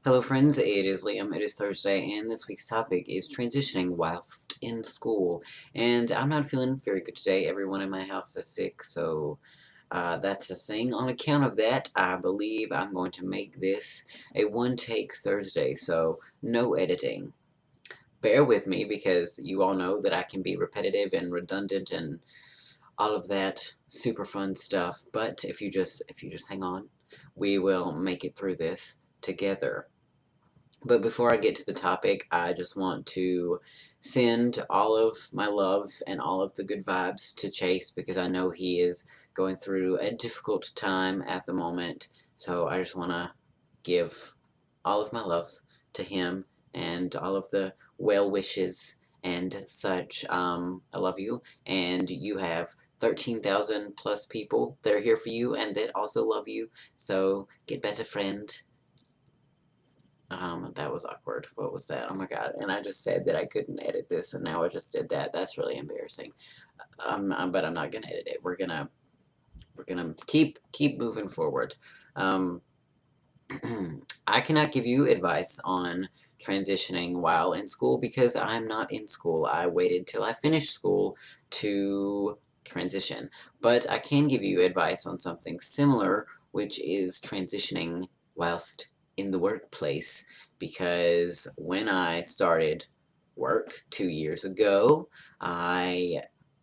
Hello friends, it is Liam, it is Thursday, and this week's topic is transitioning whilst in school. And I'm not feeling very good today. Everyone in my house is sick, so that's a thing. On account of that, I believe I'm going to make this a one-take Thursday, so no editing. Bear with me, because you all know that I can be repetitive and redundant and all of that super fun stuff, but if you just hang on, we will make it through this together. But before I get to the topic, I just want to send all of my love and all of the good vibes to Chase, because I know he is going through a difficult time at the moment. So I just want to give all of my love to him and all of the well wishes and such. I love you, and you have 13,000 plus people that are here for you and that also love you. So get better, friend. That was awkward. What was that? Oh my god. And I just said that I couldn't edit this, and now I just did that. That's really embarrassing. But I'm not gonna edit it. We're gonna keep moving forward. Um, I cannot give you advice on transitioning while in school because I'm not in school. I waited till I finished school to transition. But I can give you advice on something similar, which is transitioning whilst in the workplace. Because when I started work 2 years ago, I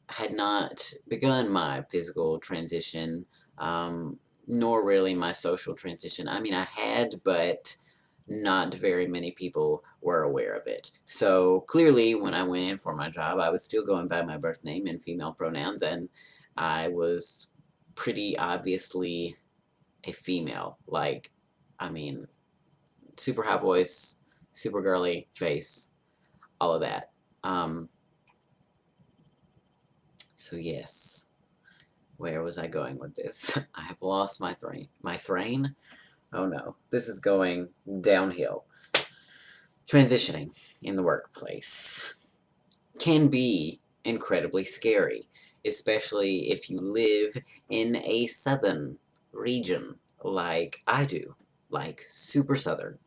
had not begun my physical transition, nor really my social transition. I mean, I had, but not very many people were aware of it. So clearly, when I went in for my job, I was still going by my birth name and female pronouns, and I was pretty obviously a female. Like, I mean, super high voice, super girly face, all of that. Um, so yes. Where was I going with this? I have lost my train. My train? Oh no, this is going downhill. Transitioning in the workplace can be incredibly scary, especially if you live in a southern region like I do. Like super southern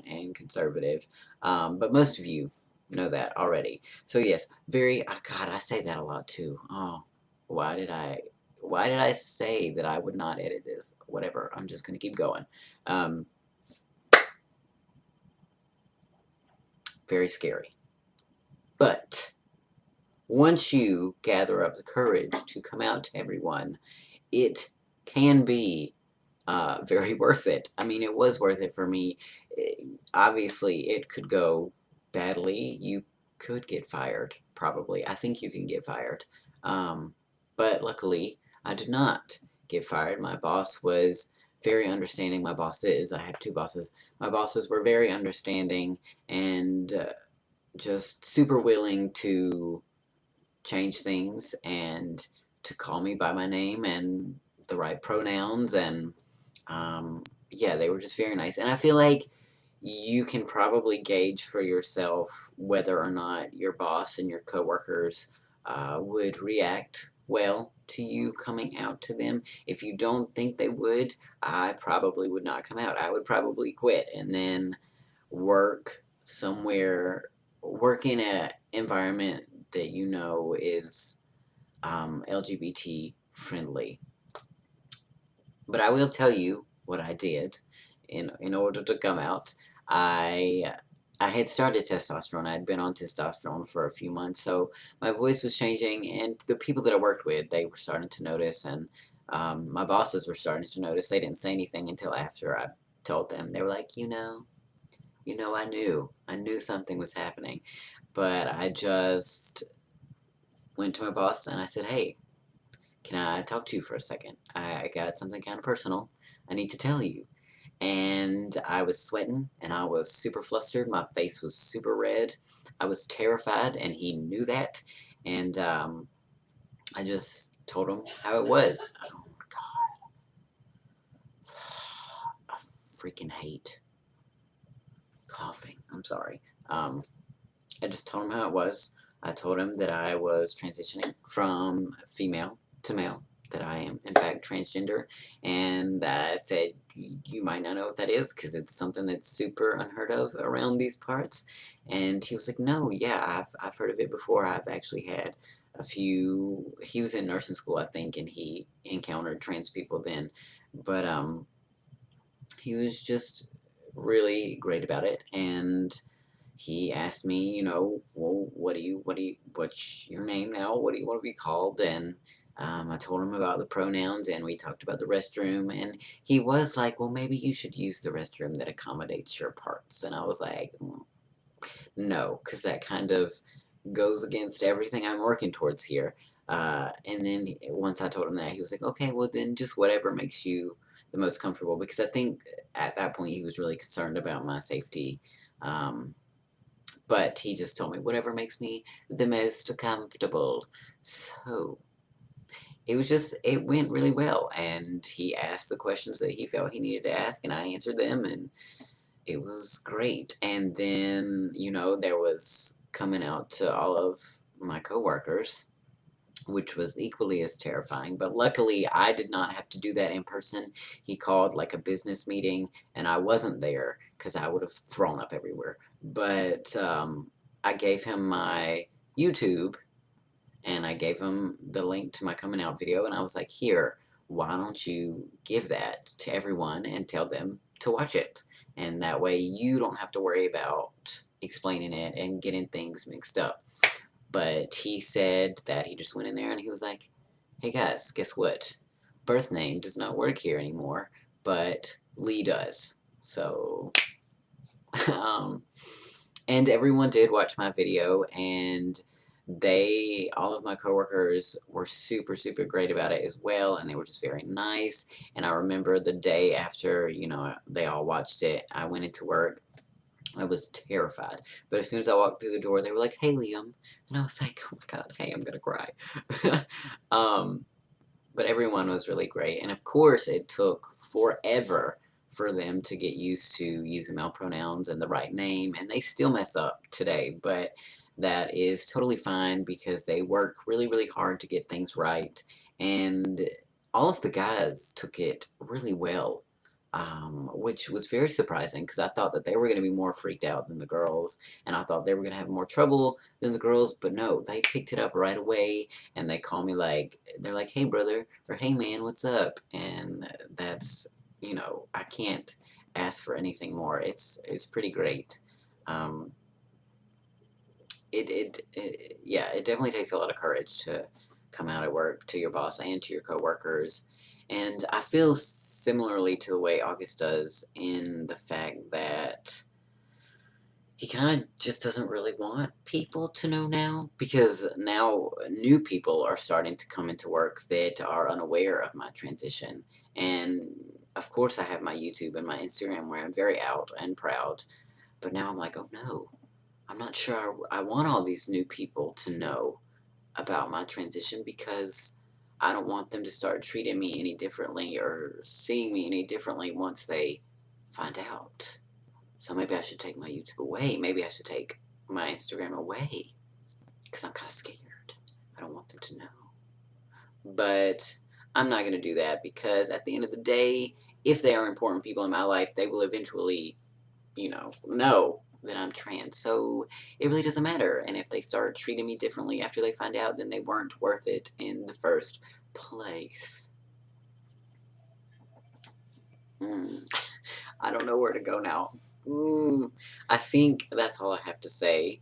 and conservative. But most of you know that already. So yes, very, oh God, I say that a lot too. Oh, why did I, why did I say that I would not edit this? Whatever, I'm just gonna keep going. Um, very scary. But once you gather up the courage to come out to everyone, it can be very worth it. I mean, it was worth it for me. Obviously, it could go badly. You could get fired, probably. I think you can get fired. But luckily, I did not get fired. My boss was very understanding. My boss is. I have two bosses. My bosses were very understanding and just super willing to change things and to call me by my name and the right pronouns, and yeah, they were just very nice. And I feel like you can probably gauge for yourself whether or not your boss and your coworkers would react well to you coming out to them. If you don't think they would, I probably would not come out. I would probably quit and then work somewhere, work in an environment that you know is LGBT friendly. But I will tell you what I did in order to come out. I I had started testosterone. I had been on testosterone for a few months, so my voice was changing, and the people that I worked with, they were starting to notice, and my bosses were starting to notice. They didn't say anything until after I told them. They were like, I knew something was happening, but I just went to my boss and I said, hey, can I talk to you for a second? I got something kind of personal I need to tell you. And I was sweating and I was super flustered. My face was super red. I was terrified, and he knew that. And I just told him how it was. Oh my God. I freaking hate coughing. I'm sorry. I just told him how it was. I told him that I was transitioning from female to male, that I am in fact transgender, and I said, you might not know what that is because it's something that's super unheard of around these parts. And he was like, no, yeah, I've heard of it before. I've actually had a few. He was in nursing school, I think, and he encountered trans people then, but he was just really great about it. And he asked me, well, what's your name now? What do you want to be called? And I told him about the pronouns, and we talked about the restroom. And he was like, well, maybe you should use the restroom that accommodates your parts. And I was like, no, because that kind of goes against everything I'm working towards here. And then once I told him that, he was like, okay, well, then just whatever makes you the most comfortable. Because I think at that point he was really concerned about my safety. But he just told me whatever makes me the most comfortable. So it went really well. And he asked the questions that he felt he needed to ask, and I answered them, and it was great. And then, there was coming out to all of my coworkers, which was equally as terrifying. But luckily, I did not have to do that in person. He called like a business meeting, and I wasn't there because I would have thrown up everywhere. But I gave him my YouTube, and I gave him the link to my coming out video, and I was like, here, why don't you give that to everyone and tell them to watch it? And that way you don't have to worry about explaining it and getting things mixed up. But he said that he just went in there and he was like, hey guys, guess what? Birth name does not work here anymore, but Lee does. So, um, and everyone did watch my video, and all of my coworkers were super, super great about it as well, and they were just very nice. And I remember the day after, they all watched it, I went into work. I was terrified. But as soon as I walked through the door, they were like, hey, Liam. And I was like, oh my God, hey, I'm going to cry. um, but everyone was really great. And of course, it took forever for them to get used to using male pronouns and the right name. And they still mess up today. But that is totally fine because they work really, really hard to get things right. And all of the guys took it really well, which was very surprising because I thought that they were going to be more freaked out than the girls, and I thought they were going to have more trouble than the girls, but no, they picked it up right away, and they call me they're like, hey brother, or hey man, what's up? And that's, I can't ask for anything more. It's pretty great. Um, yeah, it definitely takes a lot of courage to come out at work to your boss and to your coworkers. And I feel similarly to the way August does in the fact that he kind of just doesn't really want people to know now, because now new people are starting to come into work that are unaware of my transition. And of course, I have my YouTube and my Instagram where I'm very out and proud, but now I'm like, oh no, I'm not sure I want all these new people to know about my transition, because I don't want them to start treating me any differently or seeing me any differently once they find out. So maybe I should take my YouTube away. Maybe I should take my Instagram away because I'm kind of scared. I don't want them to know. But I'm not going to do that because at the end of the day, if they are important people in my life, they will eventually, know that I'm trans. So it really doesn't matter. And if they start treating me differently after they find out, then they weren't worth it in the first place. I don't know where to go now. I think that's all I have to say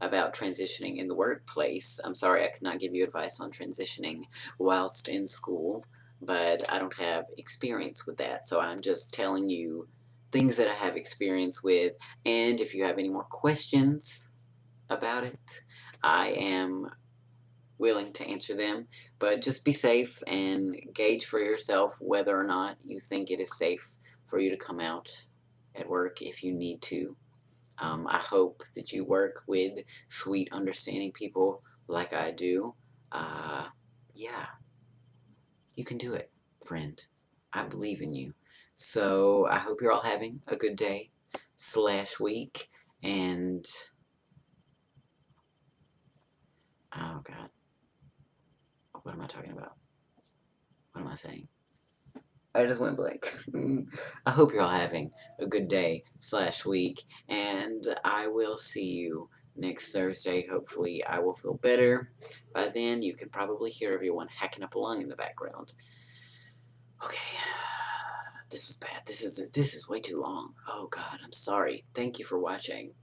about transitioning in the workplace. I'm sorry I could not give you advice on transitioning whilst in school, but I don't have experience with that. So I'm just telling you things that I have experience with. And if you have any more questions about it, I am willing to answer them. But just be safe and gauge for yourself whether or not you think it is safe for you to come out at work if you need to. I hope that you work with sweet, understanding people like I do. Yeah, you can do it, friend. I believe in you. So I hope you're all having a good day / week. And, oh God, what am I talking about? What am I saying? I just went blank. I hope you're all having a good day / week, and I will see you next Thursday. Hopefully, I will feel better. By then, you can probably hear everyone hacking up a lung in the background. Okay, this was bad. This is way too long. Oh God, I'm sorry. Thank you for watching.